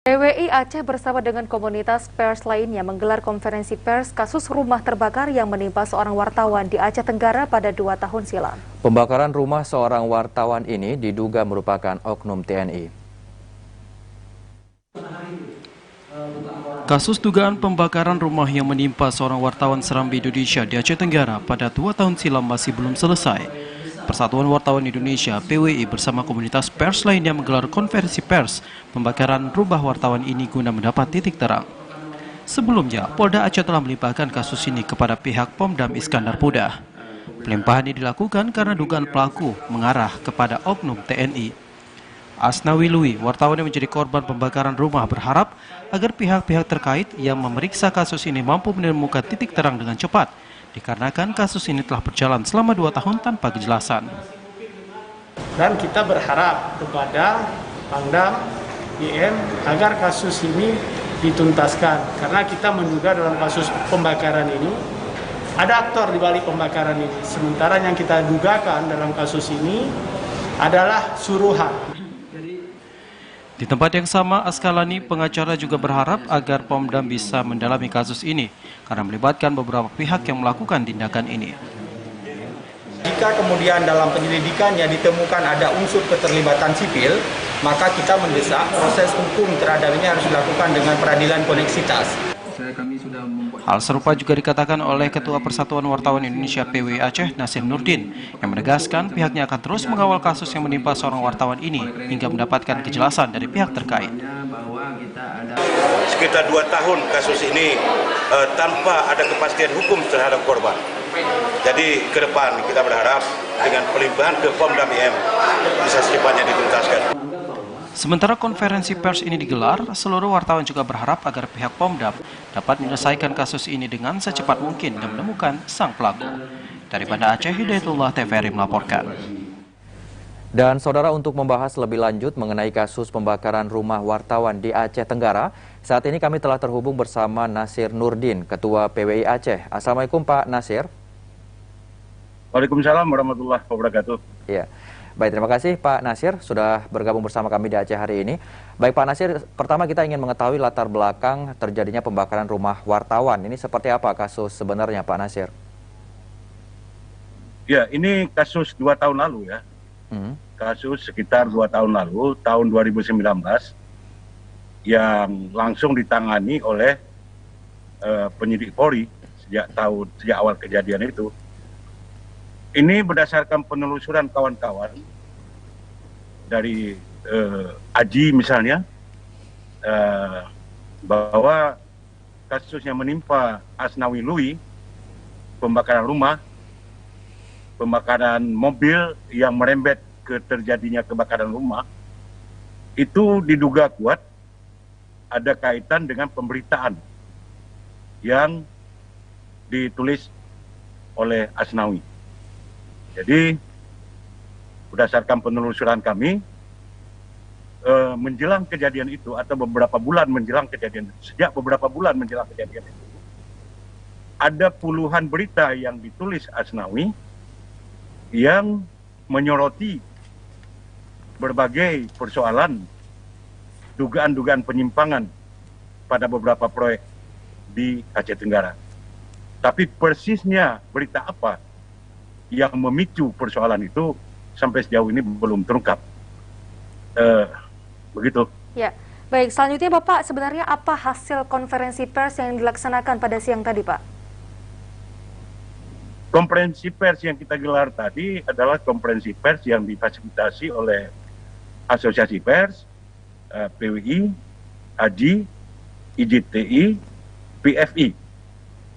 PWI Aceh bersama dengan komunitas pers lainnya menggelar konferensi pers kasus rumah terbakar yang menimpa seorang wartawan di Aceh Tenggara pada 2 tahun silam. Pembakaran rumah seorang wartawan ini diduga merupakan oknum TNI. Kasus dugaan pembakaran rumah yang menimpa seorang wartawan Serambi Indonesia di Aceh Tenggara pada 2 tahun silam masih belum selesai. Persatuan Wartawan Indonesia (PWI) bersama komunitas pers lainnya menggelar konferensi pers pembakaran rumah wartawan ini guna mendapat titik terang. Sebelumnya, Polda Aceh telah melimpahkan kasus ini kepada pihak Pomdam Iskandar Muda. Pelimpahan ini dilakukan karena dugaan pelaku mengarah kepada oknum TNI. Asnawi Lui, wartawan yang menjadi korban pembakaran rumah, berharap agar pihak-pihak terkait yang memeriksa kasus ini mampu menemukan titik terang dengan cepat, dikarenakan kasus ini telah berjalan selama 2 tahun tanpa kejelasan. Dan kita berharap kepada Pangdam IM agar kasus ini dituntaskan, karena kita menduga dalam kasus pembakaran ini ada aktor di balik pembakaran ini. Sementara yang kita dugakan dalam kasus ini adalah suruhan. Di tempat yang sama, Askalani, pengacara, juga berharap agar Pomdam bisa mendalami kasus ini karena melibatkan beberapa pihak yang melakukan tindakan ini. Jika kemudian dalam penyelidikannya ditemukan ada unsur keterlibatan sipil, maka kita mendesak proses hukum terhadapnya harus dilakukan dengan peradilan koneksitas. Hal serupa juga dikatakan oleh Ketua Persatuan Wartawan Indonesia (PWI) Aceh, Nasir Nurdin, yang menegaskan pihaknya akan terus mengawal kasus yang menimpa seorang wartawan ini hingga mendapatkan kejelasan dari pihak terkait. Sekitar 2 tahun kasus ini tanpa ada kepastian hukum terhadap korban. Jadi ke depan kita berharap dengan pelimpahan ke Pomdam IM bisa secepatnya dituntaskan. Sementara konferensi pers ini digelar, seluruh wartawan juga berharap agar pihak Pomdam dapat menyelesaikan kasus ini dengan secepat mungkin dan menemukan sang pelaku. Dari Banda Aceh, Hidayatullah TVRI melaporkan. Dan saudara, untuk membahas lebih lanjut mengenai kasus pembakaran rumah wartawan di Aceh Tenggara, saat ini kami telah terhubung bersama Nasir Nurdin, Ketua PWI Aceh. Assalamualaikum Pak Nasir. Waalaikumsalam warahmatullahi wabarakatuh. Ya. Baik, terima kasih Pak Nasir sudah bergabung bersama kami di Aceh hari ini. Baik Pak Nasir, pertama kita ingin mengetahui latar belakang terjadinya pembakaran rumah wartawan. Ini seperti apa kasus sebenarnya Pak Nasir? Ya, ini kasus 2 tahun lalu ya. Kasus sekitar 2 tahun lalu, tahun 2019, yang langsung ditangani oleh penyidik Polri sejak awal kejadian itu. Ini berdasarkan penelusuran kawan-kawan dari Aji misalnya, bahwa kasus yang menimpa Asnawi Lui, pembakaran rumah, pembakaran mobil yang merembet ke terjadinya kebakaran rumah, itu diduga kuat ada kaitan dengan pemberitaan yang ditulis oleh Asnawi. Jadi berdasarkan penelusuran kami, menjelang kejadian itu atau beberapa bulan menjelang kejadian itu, sejak beberapa bulan menjelang kejadian itu, ada puluhan berita yang ditulis Asnawi yang menyoroti berbagai persoalan, dugaan-dugaan penyimpangan pada beberapa proyek di Aceh Tenggara. Tapi persisnya berita apa yang memicu persoalan itu sampai sejauh ini belum terungkap. Begitu. Ya, baik. Selanjutnya Bapak, sebenarnya apa hasil konferensi pers yang dilaksanakan pada siang tadi Pak? Konferensi pers yang kita gelar tadi adalah konferensi pers yang difasilitasi oleh Asosiasi Pers, PWI, AJI, IJTI, PFI.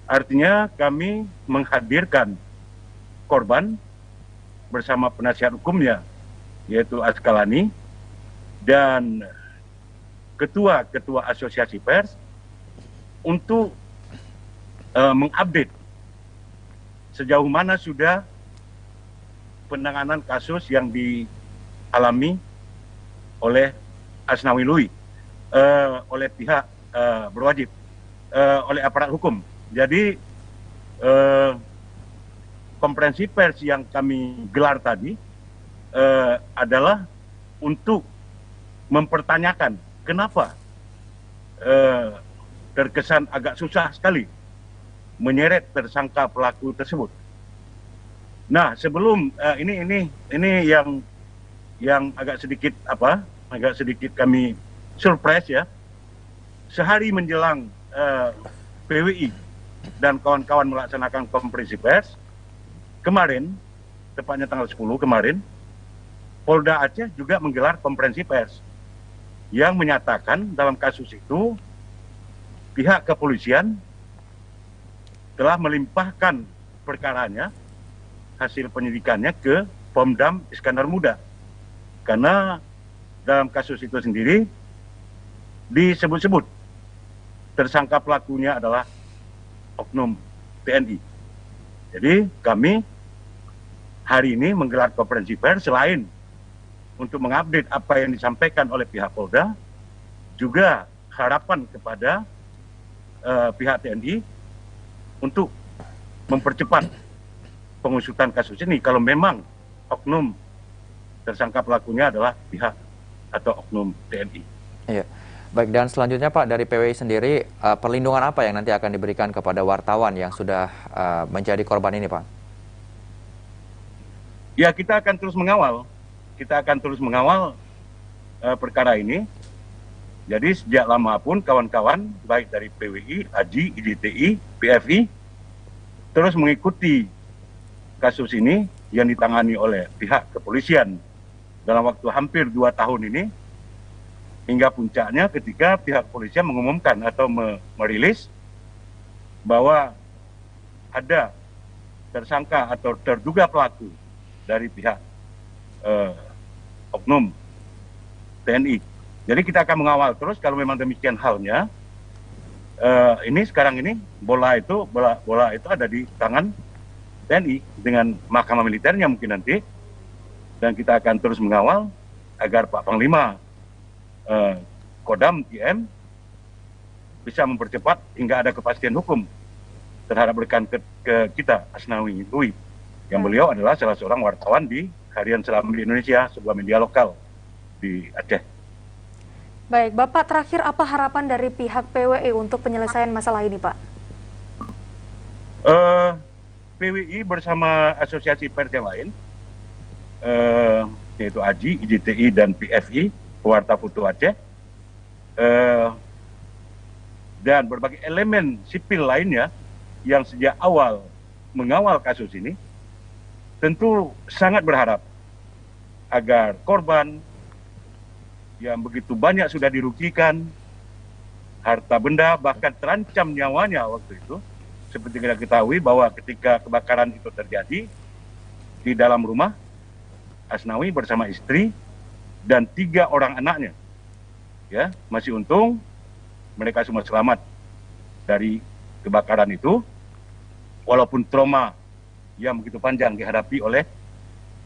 Artinya kami menghadirkan korban bersama penasihat hukumnya, yaitu Askalani, dan ketua-ketua asosiasi pers untuk mengupdate sejauh mana sudah penanganan kasus yang dialami oleh Asnawi Lui oleh pihak berwajib, oleh aparat hukum. Jadi konferensi pers yang kami gelar tadi adalah untuk mempertanyakan kenapa terkesan agak susah sekali menyeret tersangka pelaku tersebut. Nah, sebelum ini yang agak sedikit kami surprise ya. Sehari menjelang PWI dan kawan-kawan melaksanakan konferensi pers kemarin, tepatnya tanggal 10 kemarin, Polda Aceh juga menggelar konferensi pers yang menyatakan dalam kasus itu pihak kepolisian telah melimpahkan perkaranya, hasil penyidikannya ke Pomdam Iskandar Muda. Karena dalam kasus itu sendiri disebut-sebut tersangka pelakunya adalah oknum TNI. Jadi kami hari ini menggelar konferensi pers selain untuk mengupdate apa yang disampaikan oleh pihak Polda, juga harapan kepada pihak TNI untuk mempercepat pengusutan kasus ini kalau memang oknum tersangka pelakunya adalah pihak atau oknum TNI. Iya. Baik, dan selanjutnya Pak, dari PWI sendiri, perlindungan apa yang nanti akan diberikan kepada wartawan yang sudah menjadi korban ini, Pak? Ya, kita akan terus mengawal. Perkara ini. Jadi sejak lama pun kawan-kawan, baik dari PWI, AJI, IDTI, PFI, terus mengikuti kasus ini yang ditangani oleh pihak kepolisian dalam waktu hampir 2 tahun ini, hingga puncaknya ketika pihak kepolisian mengumumkan atau merilis bahwa ada tersangka atau terduga pelaku dari pihak oknum TNI. Jadi kita akan mengawal terus kalau memang demikian halnya. Ini sekarang ini bola itu ada di tangan TNI dengan mahkamah militernya mungkin nanti, dan kita akan terus mengawal agar Pak Panglima Kodam IM bisa mempercepat hingga ada kepastian hukum terhadap rekan kita Asnawi Lui, yang beliau adalah salah seorang wartawan di Harian Serambi Indonesia, sebuah media lokal di Aceh. Baik, Bapak, terakhir apa harapan dari pihak PWI untuk penyelesaian masalah ini, Pak? PWI bersama asosiasi pers yang lain, yaitu AJI, IDTI, dan PFI, Pewarta Foto Aceh, dan berbagai elemen sipil lainnya yang sejak awal mengawal kasus ini, tentu sangat berharap agar korban yang begitu banyak sudah dirugikan, harta benda, bahkan terancam nyawanya waktu itu. Seperti kita ketahui bahwa ketika kebakaran itu terjadi di dalam rumah, Asnawi bersama istri dan 3 orang anaknya, ya, masih untung mereka semua selamat dari kebakaran itu, walaupun trauma yang begitu panjang dihadapi oleh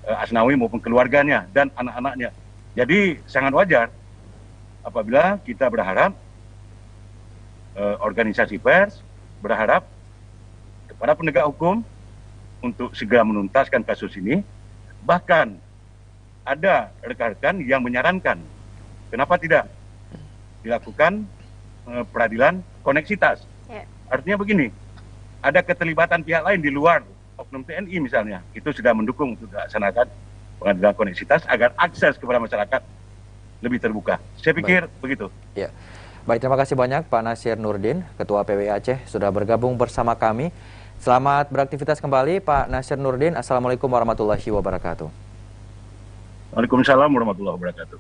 Asnawi maupun keluarganya dan anak-anaknya. Jadi sangat wajar apabila kita berharap, organisasi pers berharap kepada penegak hukum untuk segera menuntaskan kasus ini. Bahkan ada rekan-rekan yang menyarankan kenapa tidak dilakukan peradilan koneksitas. Artinya begini, ada keterlibatan pihak lain di luar oknum TNI misalnya, itu sudah mendukung untuk dilaksanakan pengadilan koneksitas agar akses kepada masyarakat lebih terbuka. Saya pikir begitu. Ya. Baik, terima kasih banyak Pak Nasir Nurdin, Ketua PWI Aceh, sudah bergabung bersama kami. Selamat beraktivitas kembali Pak Nasir Nurdin. Assalamualaikum warahmatullahi wabarakatuh. Waalaikumsalam warahmatullahi wabarakatuh.